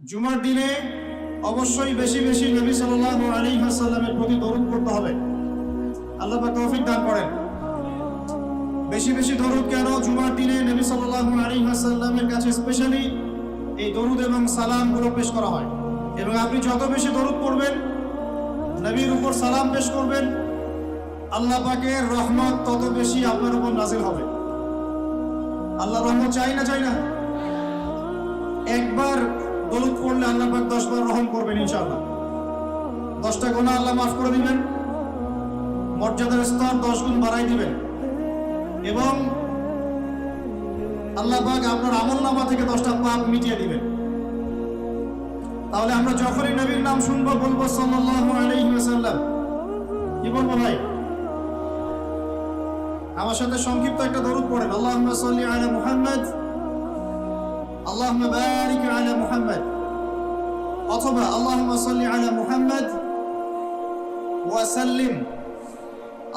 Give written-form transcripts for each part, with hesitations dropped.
জুমার দিনে অবশ্যই বেশি বেশি নবী সাল্লাল্লাহু আলাইহি ওয়াসাল্লামের প্রতি দরুদ পড়তে হবে। আল্লাহ পাক তৌফিক দান করেন। বেশি বেশি দরুদ কেন? জুমার দিনে নবী সাল্লাল্লাহু আলাইহি ওয়াসাল্লামের কাছে স্পেশালি এই দরুদ এবং সালামগুলো পেশ করা হয়, এবং আপনি যত বেশি দরুদ পড়বেন, নবীর উপর সালাম পেশ করবেন, আল্লাহ পাকের রহমত তত বেশি আপনার উপর নাজিল হবে। আল্লাহ রহমত চাই না চাই না? একবার দরুদ পড়লে আল্লাহ পাক 10 বার রহম করবেন ইনশাআল্লাহ। 10টা গুনাহ আল্লাহ মাফ করে দিবেন, মর্যাদার স্তর 10 গুণ বাড়াই দিবেন, এবং আল্লাহ পাক আপনার আমলনামা থেকে 10টা পাপ মিটিয়ে দিবেন। তাহলে আমরা যখনই নবীর নাম শুনবো বলবো সাল্লাল্লাহু আলাইহি ওয়াসাল্লাম। কি বলবো ভাই? আমার সাথে সংক্ষিপ্ত একটা দরুদ পড়েন। আল্লাহুম্মা সাল্লি আলা মুহাম্মাদ, আল্লাহুম্মা বারিক আলা মুহাম্মাদ, অথবা আল্লাহুম্মা সাল্লি আলা মুহাম্মাদ ওয়া সাল্লিম,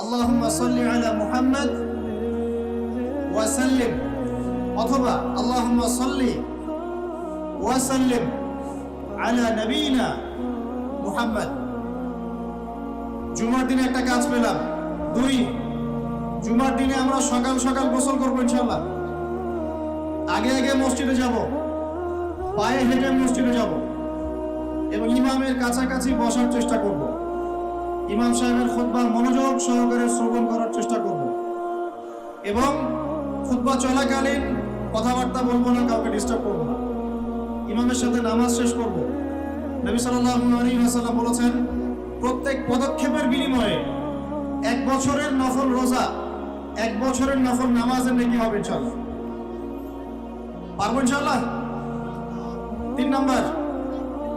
আল্লাহুম্মা সাল্লি আলা মুহাম্মাদ ওয়া সাল্লিম, অথবা আল্লাহুম্মা সাল্লি ওয়া সাল্লিম আলা নবিনা মুহাম্মদ। জুমার দিনে একটা কাজ পেলাম। 2, জুমার দিনে আমরা সকাল সকাল গোসল করবো ইনশাআল্লাহ। আগে আগে মসজিদে যাব, পায়ে হেঁটে মসজিদে যাব, এবং ইমামের কাছাকাছি বসার চেষ্টা করব। ইমাম সাহেবের খুতবা মনোযোগ সহকারে শ্রবণ করার চেষ্টা করব, এবং খুতবা চলাকালীন কথাবার্তা বলবো না, কাউকে ডিস্টার্ব করবো না। ইমামের সাথে নামাজ শেষ করব। নবী সাল্লাল্লাহু আলাইহি ওয়াসাল্লাম বলেছেন, প্রত্যেক পদক্ষেপের বিনিময়ে 1 বছরের নফল রোজা, 1 বছরের নফল নামাজের নেকি হবে ইনশাআল্লাহ। পারবো ইনশাআল্লাহ? 3 নাম্বার,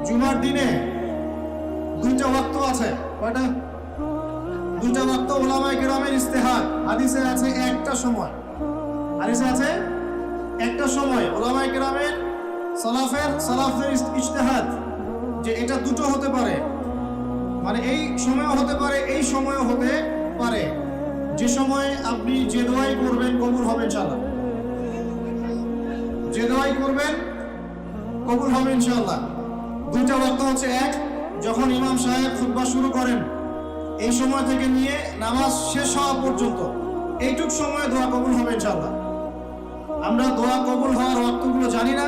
জুমার দিনে 2টা ওয়াক্ত আছে। কয়টা? 2টা ওয়াক্ত উলামায়ে কেরামের ইজতিহাদ। হাদিসে আছে একটা সময়, হাদিসে আছে একটা সময়। উলামায়ে কেরামের সালাফের ইজতিহাদ যে এটা 2টো হতে পারে, মানে এই সময়ও হতে পারে, এই সময়ও হতে পারে। যে সময়ে আপনি যে দোয়াই করবেন কবুল হবে ইনশাআল্লাহ। যে দোয়াই করবেন কবুল হবে ইনশাআল্লাহ। 2টা ওয়াক্ত হচ্ছে, 1 যখন ইমাম সাহেব খুতবা শুরু করেন, এই সময় থেকে নিয়ে নামাজ শেষ হওয়া পর্যন্ত এইটুক সময়ে দোয়া কবুল হবে ইনশাআল্লাহ। আমরা দোয়া কবুল হওয়ার ওয়াক্তগুলো জানি না,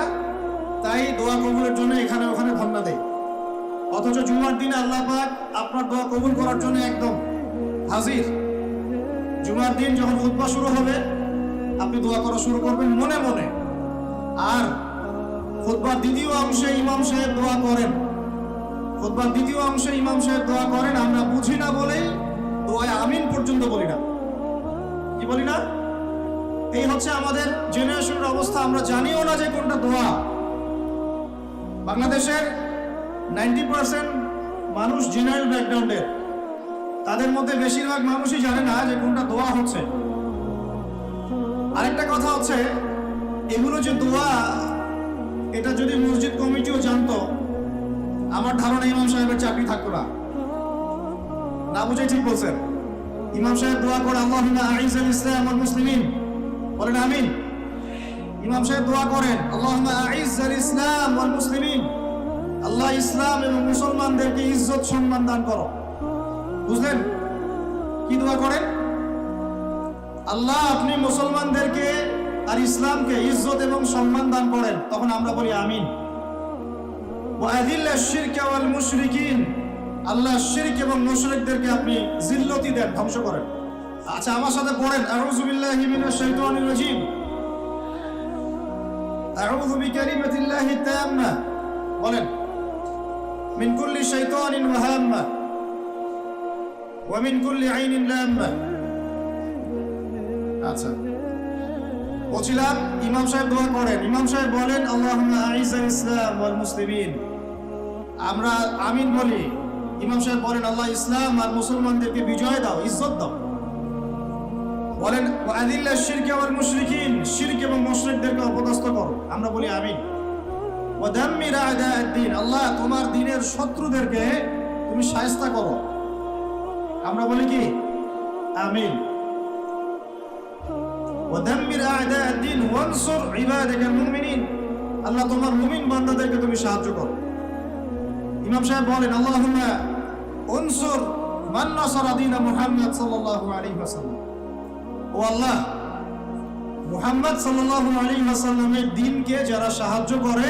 তাই দোয়া কবুলের জন্য এখানে ওখানে ধন্না দেই। অথচ জুমার দিনে আল্লাহ পাক আপনার দোয়া কবুল করার জন্য একদম হাজির। জুমার দিন যখন খুতবা শুরু হবে, আপনি দোয়া করা শুরু করবেন মনে মনে। আর খুতবার দ্বিতীয় অংশে ইমাম সাহেব দোয়া করেন, খুতবার দ্বিতীয় অংশে ইমাম সাহেব দোয়া করেন, আমরা বুঝি না বলেই দোয়ায় আমিন পর্যন্ত বলি না। কি বলি না? এই হচ্ছে আমাদের জেনারেশনের অবস্থা। আমরা জানিও না যে কোনটা দোয়া। বাংলাদেশের 90% মানুষ জেনারেল ব্যাকগ্রাউন্ডের, তাদের মধ্যে বেশিরভাগ মানুষই জানে না যে কোনটা দোয়া হচ্ছে। আরেকটা কথা হচ্ছে, এগুলো যে দোয়া, এটা যদি মসজিদ কমিটিও জানতো, আমার ধারণা ইমাম সাহেবের চাকরি থাকতো না। না বুঝে ঠিক বলছেন? ইমাম সাহেব দোয়া করে আল্লাহুম্মা আইজ্জিল ইসলাম ওয়াল মুসলিমিন, বলেন আমিন। ইমাম সাহেব দোয়া করেন আল্লাহুম্মা আইজ্জিল ইসলাম ওয়াল মুসলিমিন, আল্লাহ ইসলাম এবং মুসলমানদেরকে ইজ্জত সম্মান দান করো। বুঝলেন কি দোয়া করেন? আল্লাহ আপনি মুসলমানদেরকে আর ইসলামকে ইজ্জত এবং সম্মান দান করেন। তখন আমরা বলি আমিন। ওয়া আযিল্লাশ শিরকা ওয়াল মুশরিকিন, আল্লাহ শিরক এবং মুশরিকদেরকে আপনি জিল্লতি দেন, ধ্বংস করেন। আচ্ছা, আমার সাথে পড়েন আউযু বিল্লাহি মিনাশ শাইতানির রাজীম, আউযু বিকালিমাতিল্লাহি তাম্মা, বলেন মিন কুল্লি শাইতানিন ওয়া হাম্মা ওয়া মিন কুল্লি আইনিন লাম্মা। আচ্ছা, বলছিলাম ইমাম সাহেব দোয়া করেন, ইমাম সাহেব বলেন আল্লাহুম্মা আইজ্জিল ইসলাম ওয়াল মুসলিমিন, আমরা আমিন বলি। ইমাম সাহেব বলেন আল্লাহ ইসলাম আর মুসলমানদেরকে বিজয় দাও, ইজ্জত দাও। বলেন ওয়া আযিল্লাশ শিরকা ওয়াল মুশরিকিন, শিরক এবং মুশরিকদেরকে অপদস্থ করো, আমরা বলি আমিন। ওয়া দাম্মির আ'দা'আদ-দ্বীন, আল্লাহ তোমার দ্বীনের শত্রুদেরকে তুমি শায়েস্তা করো, আমরা বলি কি আমিন। ওয়া দাম্মির আ'দা'আদ-দ্বীন ওয়ানসুর ইবাদাকাল মুমিনিন, আল্লাহ তোমার মুমিন বান্দাদেরকে তুমি সাহায্য করো। ইমাম সাহেব বলেন, আল্লাহুম্মা উনসুর মান নাসারা দীন মুহাম্মদ সাল্লাল্লাহু আলাইহি ওয়াসাল্লাম। ও আল্লাহ, মুহাম্মদ সাল্লাল্লাহু আলাইহি ওয়াসাল্লামের দ্বীনকে যারা সাহায্য করে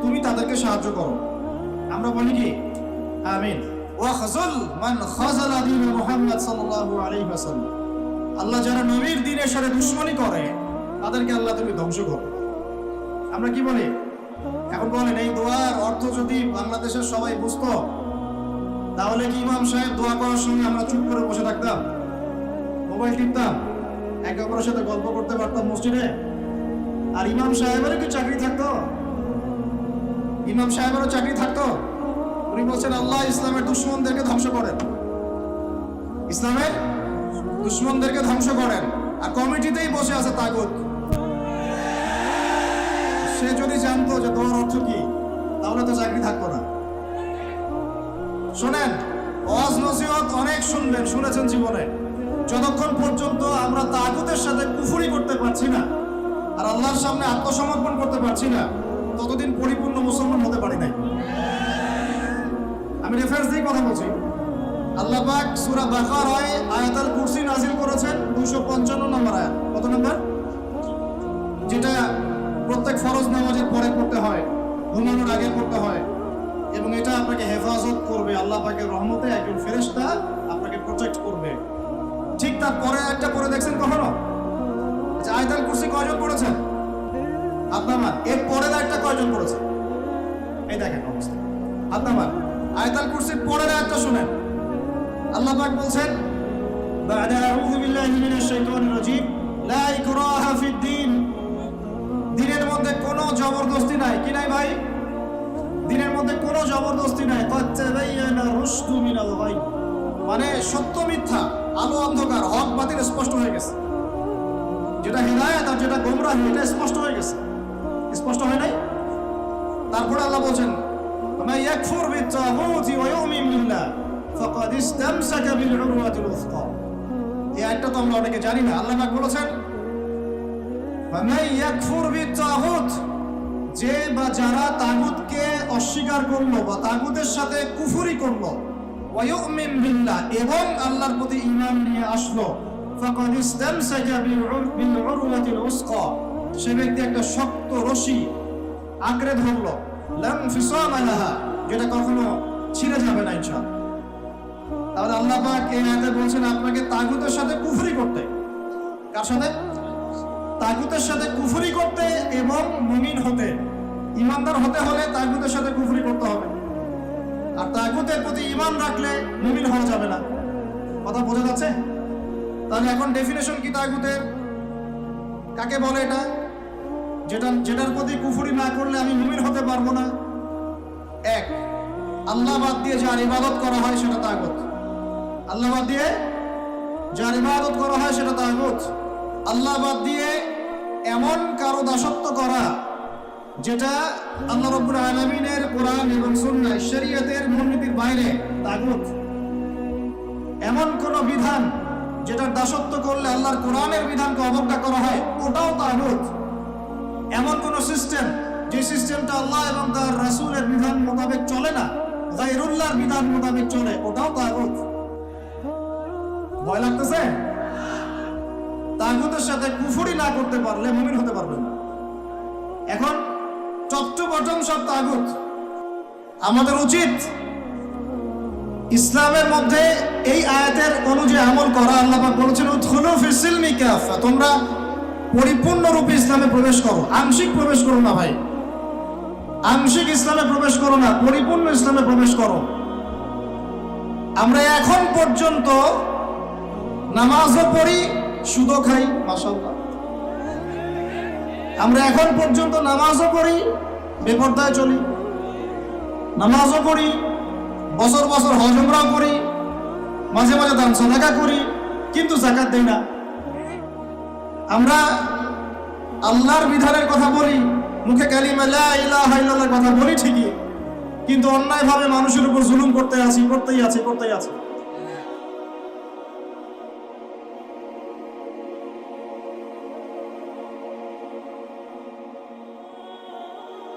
তুমি তাদেরকে সাহায্য করো। আমরা বলি কি আমিন। ওয়া খাযুল মান খাযালা দীন মুহাম্মদ সাল্লাল্লাহু আলাইহি ওয়াসাল্লাম। আল্লাহ যারা নবীর দ্বীনের সাথে দুশমনি করে তাদেরকে আল্লাহ তুমি ধ্বংস করো। আমরা কি বলি? এখন বলেন, এই দোয়ার অর্থ যদি বাংলাদেশের সবাই বুঝতো তাহলে কি ইমাম সাহেব দোয়া করার সময় আমরা চুপ করে বসে থাকতাম, মোবাইল টিপতাম, একে অপরের সাথে গল্প করতে পারতাম মসজিদে? আর ইমাম সাহেবেরও কি চাকরি থাকতো? ইমাম সাহেবেরও চাকরি থাকতো? উনি বলছেন আল্লাহ ইসলামের দুশমনদেরকে ধ্বংস করেন, ইসলামের দুশমনদেরকে ধ্বংস করেন। আর কমিটিতেই বসে আছে তাগুত। সে যদি জানতো যে দোয়ার অর্থ কি তাহলে তো চাকরি থাকতো না। শোনেন, ওয়াজ নসিহত অনেক শুনবেন, শুনেছেন জীবনে, যতক্ষণ পর্যন্ত আমরা তাগুতের সাথে কুফরি করতে পারছি না আর আল্লাহর সামনে আত্মসমর্পণ করতে পারছি না ততদিন পরিপূর্ণ মুসলমান হতে পারি নাই। আমি রেফারেন্স দিয়ে কথা বলছি। আল্লাহ পাক সূরা বাকারায় আয়াতুল কুরসি নাযিল করেছেন 255 নম্বর আয়াত। কত নম্বর? যেটা প্রত্যেক ফরজ নামাজের পরে পড়তে হয়, ঘুমানোর আগে পড়তে হয়, এবং এটা আপনাকে হেফাজত করবে। আল্লাহ পাকের রহমতে একজন ফেরেশতা আপনাকে প্রোটেক্ট করবে। ঠিক তার পরে একটা পড়ে দেখছেন কখনো? আচ্ছা, আয়াতুল কুরসি কয়জন পড়েছেন? আপনার এর পরের একটা কয়জন পড়েছেন? এই দেখেন অবস্থা। আপনার আয়াতুল কুরসির পরের আয়াতটা শুনেন। আল্লাহ পাক বলছেন, বা'দা আউযু বিল্লাহি মিনাশ শাইতানির রাজীম, লা ইকরাহা ফিদ-দীন। দ্বীনের মধ্যে কোনো জবরদস্তি নাই। কি নাই ভাই? দ্বীনের মধ্যে কোনো জবরদস্তি নাই। ক্বাদ তাবায়্যানা রুশদু মিনাল গাই। মানে সত্য মিথ্যা, আলো অন্ধকার, হক বাতিল স্পষ্ট হয়ে গেছে। যেটা হিদায়াত আর যেটা গোমরাহি এটা স্পষ্ট হয়ে গেছে। স্পষ্ট হয় নাই? তারপরে আল্লাহ বলছেন, মান ইয়াকফুর বিত-তাগুতি ওয়া ইউমিন বিল্লাহ ফাকাদ ইসতামসাকা বিল উরওয়াতিল উসকা। এই আয়াতটা তো আমরা অনেকে জানি না। আল্লাহ পাক বলেছেন, মান ইয়াকফুর বিত-তাগুত, যে বা যারা তাগুতকে অস্বীকার করলো বা তাগুতের সাথে কুফরি করলো, ওয়া ইউমিন বিল্লাহ, এবং আল্লাহর প্রতি ঈমান নিয়ে আসলো, ফাকাদ ইসতামসাকা বিল উরওয়াতিল উসকা, সে ব্যক্তি একটা শক্ত রশি আঁকড়ে ধরলো, লাম ফিসামা লাহা, যেটা কখনো ছিঁড়ে যাবে না ইনশাআল্লাহ। তাহলে আল্লাহ পাক এই আয়াতে বলছেন আপনাকে তাগুতের সাথে কুফরি করতে। কার সাথে? তাগুতের সাথে কুফরি করতে এবং মুমিন হতে। ইমানদার হতে হলে তাগুতের সাথে কুফরি করতে হবে, আর তাগুতের প্রতি ঈমান রাখলে মুমিন হওয়া যাবে না। কথা বোঝা যাচ্ছে? তাহলে এখন ডেফিনেশন কি তাগুতের? কাকে বলে এটা? যেটার প্রতি কুফরি না করলে আমি মুমিন হতে পারবো না। এক, আল্লাহ বাদ দিয়ে যার ইবাদত করা হয় সেটা তাগুত। আল্লাহ বাদ দিয়ে যার ইবাদত করা হয় সেটা তাগুত। আল্লাহ বাদ দিয়ে এমন কারো দাসত্ব করা যেটা আল্লাহ রাব্বুল আলামিনের কোরআন এবং সুন্নাহ শরীয়তের মূলনীতির বাইরে, তাগুত। এমন কোন বিধান যেটার দাসত্ব করলে আল্লাহর কোরআনের বিধানকে অবজ্ঞা করা হয়, ওটাও তাগুত। এমন কোন সিস্টেম যে সিস্টেমটা আল্লাহ এবং তার রাসূলের বিধান মোতাবেক চলে না, গায়রুল্লাহর বিধান মোতাবেক চলে, ওটাও তাগুত। ভয় লাগতেছে? তাগুতের সাথে কুফরি না করতে পারলে মুমিন হতে পারবেন না। এখন টপ টু বটম সব তাগুত। আমাদের উচিত ইসলামের মধ্যে এই আয়াতের অনুযায়ী আমল করা। আল্লাহ পাক বলেছেন, উদখুলু ফিস সিলমি কাফা, তোমরা পরিপূর্ণরূপে ইসলামে প্রবেশ করো, আংশিক প্রবেশ করো না ভাই। আংশিক ইসলামে প্রবেশ করো না, পরিপূর্ণ ইসলামে প্রবেশ করো। আমরা এখন পর্যন্ত নামাজও পড়ি, সুদও খাই, মাশাআল্লাহ। আমরা এখন পর্যন্ত নামাজও পড়ি, বেপরদায় চলি, নামাজও পড়ি, বছর বছর হজ উমরাও করি, মাঝে মাঝে দান সাদাকা করি, কিন্তু যাকাত দেই না। আমরা আল্লাহর বিধানের কথা বলি, মুখে কালিমা লা ইলাহা ইল্লাল্লাহর কথা বলি ঠিকই, কিন্তু অন্যায়ভাবে মানুষের উপর জুলুম করতেই আছি।